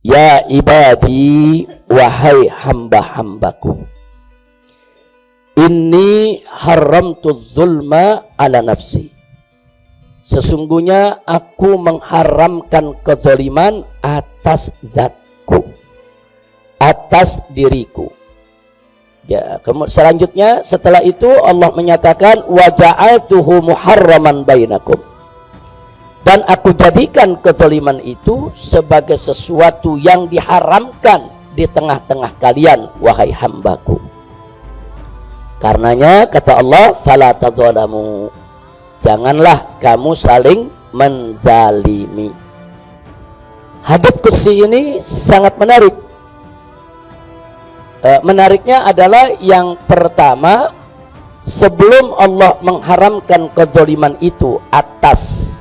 Ya ibadi, wahai hamba-hambaku, inni haramtu zulma ala nafsi. Sesungguhnya aku mengharamkan kezaliman atas zatku, atas diriku. Ya, selanjutnya setelah itu Allah menyatakan wa ja'altuhu muharraman bainakum. Dan aku jadikan kezaliman itu sebagai sesuatu yang diharamkan di tengah-tengah kalian, wahai hambaku. Karenanya kata Allah, fala tazalamu, janganlah kamu saling menzalimi. Hadits qudsi ini sangat menarik. Menariknya adalah yang pertama, sebelum Allah mengharamkan kezaliman itu atas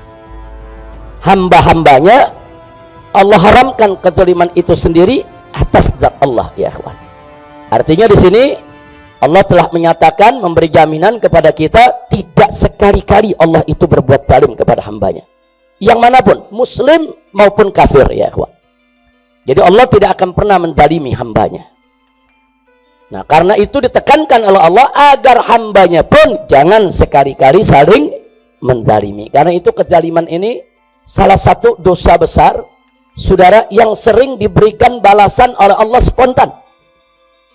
hamba-hambanya, Allah haramkan kezaliman itu sendiri atas zat Allah, ya ikhwan. Artinya di sini Allah telah menyatakan, memberi jaminan kepada kita, tidak sekali-kali Allah itu berbuat zalim kepada hambanya, yang manapun, muslim maupun kafir, ya ikhwan. Jadi Allah tidak akan pernah menzalimi hambanya. Nah, karena itu ditekankan oleh Allah agar hambanya pun jangan sekali-kali saling menzalimi. Karena itu kezaliman ini salah satu dosa besar, saudara, yang sering diberikan balasan oleh Allah spontan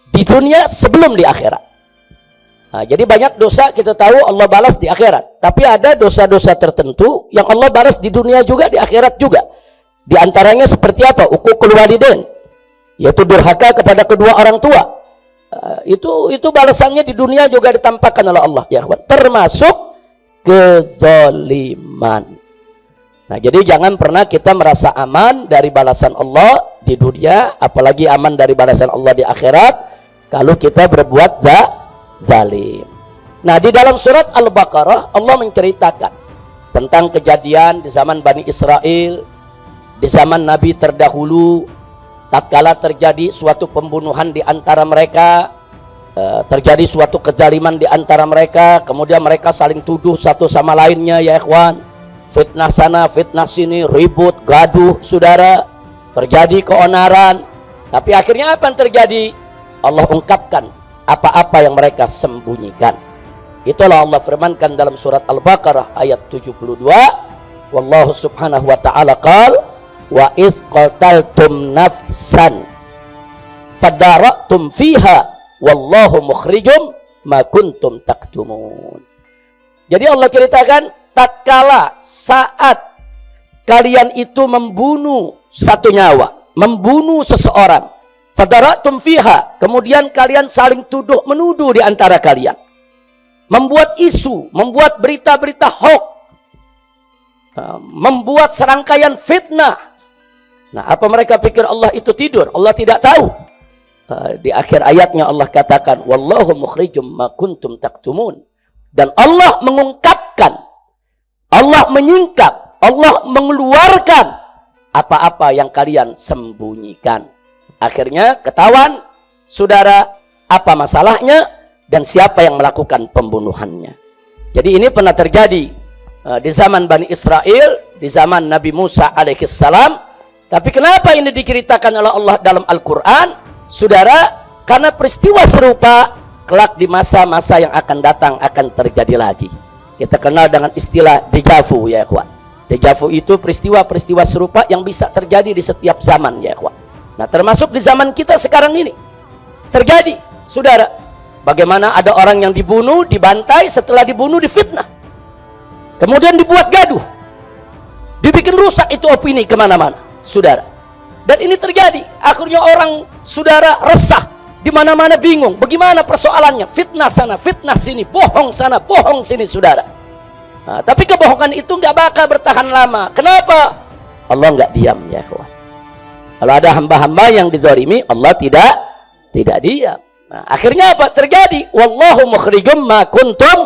di dunia sebelum di akhirat. Nah, jadi banyak dosa kita tahu Allah balas di akhirat, tapi ada dosa-dosa tertentu yang Allah balas di dunia juga, di akhirat juga. Di antaranya seperti apa? Uququl walidain, yaitu durhaka kepada kedua orang tua. Itu balasannya di dunia juga ditampakkan oleh Allah, ya kawan. Termasuk kezaliman. Nah, jadi jangan pernah kita merasa aman dari balasan Allah di dunia, apalagi aman dari balasan Allah di akhirat, kalau kita berbuat zalim. Nah, di dalam surat Al-Baqarah Allah menceritakan tentang kejadian di zaman Bani Israel, di zaman Nabi terdahulu, tatkala terjadi suatu pembunuhan di antara mereka, terjadi suatu kezaliman di antara mereka, kemudian mereka saling tuduh satu sama lainnya, ya ikhwan. Fitnah sana, fitnah sini, ribut, gaduh, saudara. Terjadi keonaran. Tapi akhirnya apa yang terjadi? Allah ungkapkan apa-apa yang mereka sembunyikan. Itulah Allah firmankan dalam surat Al-Baqarah ayat 72. Wallahu subhanahu wa ta'ala qal wa idh qataltum nafsan fadara'tum fiha wallahu mukhrijum ma kuntum taktumun. Jadi Allah ceritakan, tatkala saat kalian itu membunuh satu nyawa, membunuh seseorang, fadaratum fiha, kemudian kalian saling tuduh menuduh di antara kalian, membuat isu, membuat berita-berita hoax, membuat serangkaian fitnah. Nah, apa mereka pikir Allah itu tidur? Allah tidak tahu. Di akhir ayatnya Allah katakan, wallahu mukhrijum ma kuntum taktumun. Dan Allah mengungkapkan, Allah menyingkap, Allah mengeluarkan apa-apa yang kalian sembunyikan. Akhirnya ketahuan, saudara, apa masalahnya dan siapa yang melakukan pembunuhannya. Jadi ini pernah terjadi di zaman Bani Israel, di zaman Nabi Musa alaihissalam. Tapi kenapa ini diceritakan oleh Allah dalam Al-Quran, saudara? Karena peristiwa serupa kelak di masa-masa yang akan datang akan terjadi lagi. Kita kenal dengan istilah dejavu, ya ikhwan. Dejavu itu peristiwa-peristiwa serupa yang bisa terjadi di setiap zaman, ya ikhwan. Nah, termasuk di zaman kita sekarang ini terjadi, saudara. Bagaimana ada orang yang dibunuh, dibantai, setelah dibunuh difitnah, kemudian dibuat gaduh, dibikin rusak itu opini kemana-mana, saudara. Dan ini terjadi, akhirnya orang, saudara, resah. Di mana-mana bingung, bagaimana persoalannya, fitnah sana, fitnah sini, bohong sana, bohong sini, saudara. Nah, tapi kebohongan itu nggak bakal bertahan lama. Kenapa? Allah nggak diam, ya kawan. Kalau ada hamba-hamba yang dizalimi, Allah tidak diam. Nah, akhirnya apa terjadi? Wallahu mukhrijum ma kuntum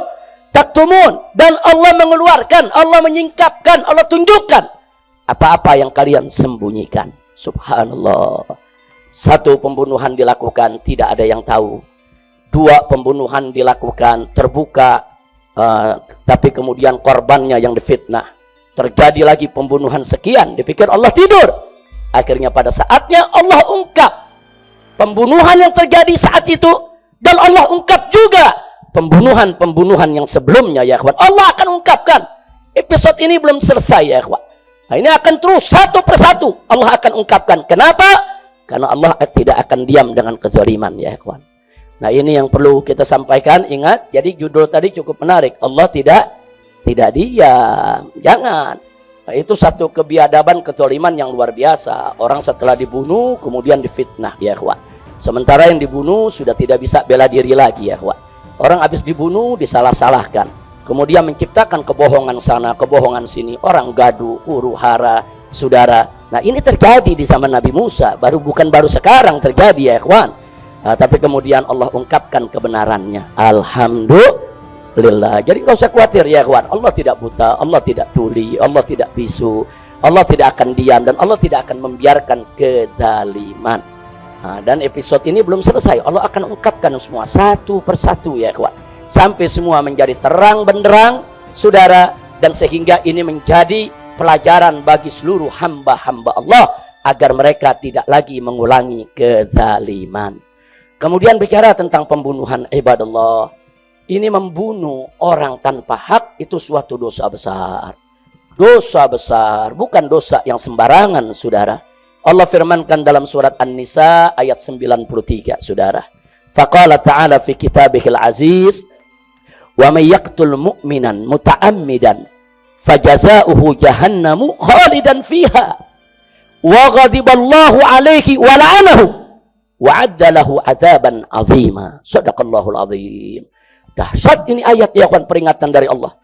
taktumun. Dan Allah mengeluarkan, Allah menyingkapkan, Allah tunjukkan apa-apa yang kalian sembunyikan. Subhanallah. Satu pembunuhan dilakukan, tidak ada yang tahu. 2 pembunuhan dilakukan terbuka, tapi kemudian korbannya yang difitnah. Terjadi lagi pembunuhan sekian, dipikir Allah tidur. Akhirnya pada saatnya Allah ungkap pembunuhan yang terjadi saat itu, dan Allah ungkap juga pembunuhan-pembunuhan yang sebelumnya ya ikhwan. Allah akan ungkapkan. Episode ini belum selesai ya ikhwan. Nah, ini akan terus satu persatu Allah akan ungkapkan. Kenapa? Karena Allah tidak akan diam dengan kezaliman ya ikhwan. Nah, ini yang perlu kita sampaikan. Ingat, jadi judul tadi cukup menarik. Allah tidak diam. Jangan. Nah, itu satu kebiadaban kezaliman yang luar biasa. Orang setelah dibunuh kemudian difitnah ya ikhwan. Sementara yang dibunuh sudah tidak bisa bela diri lagi ya ikhwan. Orang habis dibunuh disalah-salahkan, kemudian menciptakan kebohongan sana, kebohongan sini, orang gaduh, huru-hara, saudara. Nah, ini terjadi di zaman Nabi Musa, bukan baru sekarang terjadi ya ikhwan. Tapi kemudian Allah ungkapkan kebenarannya. Alhamdulillah. Jadi nggak usah khawatir ya ikhwan. Allah tidak buta, Allah tidak tuli, Allah tidak bisu, Allah tidak akan diam, dan Allah tidak akan membiarkan kezaliman. Dan episode ini belum selesai. Allah akan ungkapkan semua satu persatu ya ikhwan, sampai semua menjadi terang benderang saudara, dan sehingga ini menjadi pelajaran bagi seluruh hamba-hamba Allah agar mereka tidak lagi mengulangi kezaliman. Kemudian bicara tentang pembunuhan ibadallah. Ini membunuh orang tanpa hak itu suatu dosa besar. Dosa besar, bukan dosa yang sembarangan saudara. Allah firmankan dalam surat An-Nisa ayat 93 saudara. Faqala ta'ala fi kitabihil aziz, wa may yaqtul mu'minan muta'ammidan fajaza'uhu jahannamu khalidan fiha wa ghadiballahu alaihi wa la'anahu wa 'adda lahu 'adzaban 'azima. Shadaqallahul azim. Dahsyat ini ayat ya kawan, peringatan dari Allah.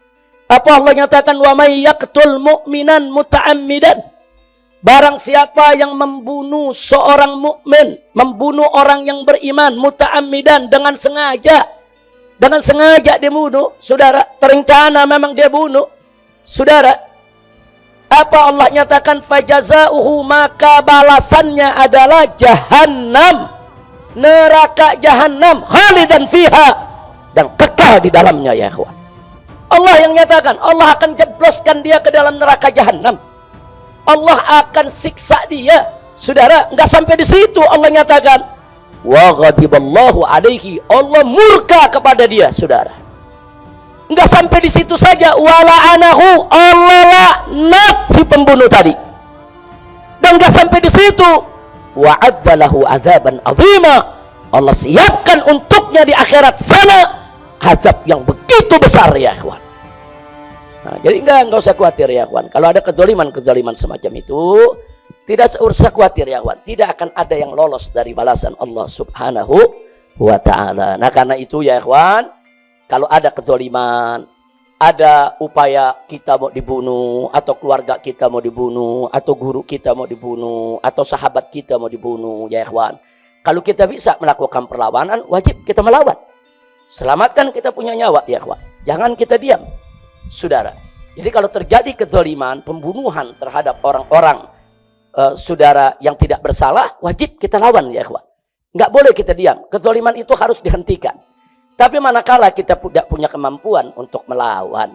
Apa Allah nyatakan? Wa may yaqtul mu'minan muta'ammidan. Barang siapa yang membunuh seorang mukmin, membunuh orang yang beriman, muta'ammidan, dengan sengaja dia bunuh, saudara, terencana memang dia bunuh, saudara. Apa Allah nyatakan? Fajazauhu, maka balasannya adalah jahannam, neraka jahannam, khalidan fiha, dan kekal di dalamnya ya ikhwan. Allah yang nyatakan, Allah akan jebloskan dia ke dalam neraka jahannam. Allah akan siksa dia, saudara. Enggak sampai di situ Allah nyatakan, wa ghadiballahu alaihi, Allah murka kepada dia, saudara. Enggak sampai di situ saja, wa la'anahu, Allah laknat si pembunuh tadi. Dan enggak sampai di situ, wa addalahu adzaban azima, Allah siapkan untuknya di akhirat sana azab yang begitu besar ya ikhwan. Nah, jadi enggak usah khawatir ya kawan. Kalau ada kezaliman semacam itu, tidak usah khawatir ya kawan. Tidak akan ada yang lolos dari balasan Allah Subhanahu wa ta'ala. Nah, karena itu ya kawan, kalau ada kezaliman, ada upaya kita mau dibunuh, atau keluarga kita mau dibunuh, atau guru kita mau dibunuh, atau sahabat kita mau dibunuh ya kawan, kalau kita bisa melakukan perlawanan, wajib kita melawan. Selamatkan kita punya nyawa ya kawan. Jangan kita diam, saudara. Jadi kalau terjadi kezaliman, pembunuhan terhadap orang-orang saudara yang tidak bersalah, wajib kita lawan ya ikhwan. Nggak boleh kita diam. Kezaliman itu harus dihentikan. Tapi manakala kita tidak punya kemampuan untuk melawan,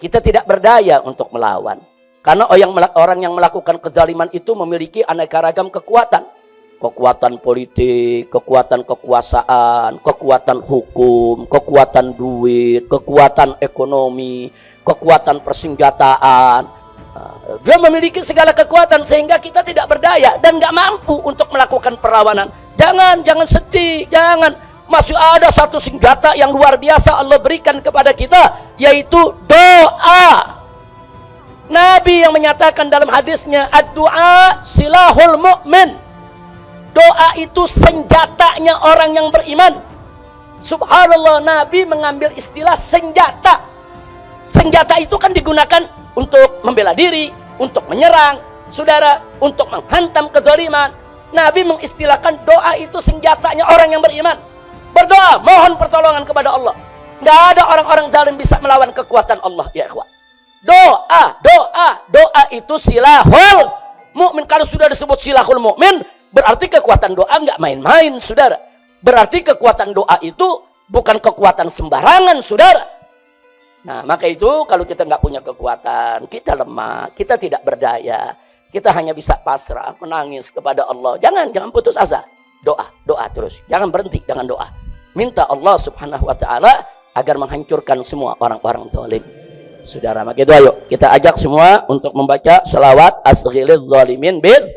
kita tidak berdaya untuk melawan. Karena orang yang melakukan kezaliman itu memiliki aneka ragam kekuatan. Kekuatan politik, kekuatan kekuasaan, kekuatan hukum, kekuatan duit, kekuatan ekonomi, kekuatan persenjataan. Dia memiliki segala kekuatan sehingga kita tidak berdaya dan nggak mampu untuk melakukan perlawanan. Jangan sedih, jangan. Masih ada satu senjata yang luar biasa Allah berikan kepada kita, yaitu doa. Nabi yang menyatakan dalam hadisnya, ad-du'a silahul mu'min. Doa itu senjatanya orang yang beriman. Subhanallah, Nabi mengambil istilah senjata. Senjata itu kan digunakan untuk membela diri, untuk menyerang, saudara, untuk menghantam kezaliman. Nabi mengistilahkan doa itu senjatanya orang yang beriman. Berdoa, mohon pertolongan kepada Allah. Nggak ada orang-orang zalim bisa melawan kekuatan Allah ya ikhwan. Doa itu silahul mu'min. Kalau sudah disebut silahul mu'min, berarti kekuatan doa nggak main-main, saudara. Berarti kekuatan doa itu bukan kekuatan sembarangan, saudara. Nah, maka itu kalau kita nggak punya kekuatan, kita lemah, kita tidak berdaya, kita hanya bisa pasrah, menangis kepada Allah. Jangan putus asa. Doa terus. Jangan berhenti dengan doa. Minta Allah Subhanahu wa taala agar menghancurkan semua orang-orang zalim. Saudara, maka itu ayo kita ajak semua untuk membaca selawat asghilidz zalimin bidz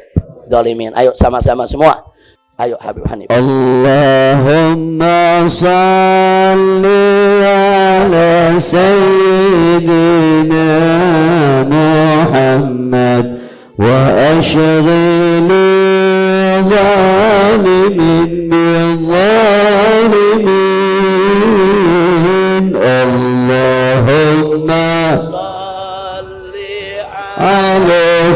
zalimin. Ayo sama-sama semua. Ayo Habib Hanif. Allahumma salli ala sayyidina Muhammad wa ashghil zalimin bizzalimin. Allahumma salli ala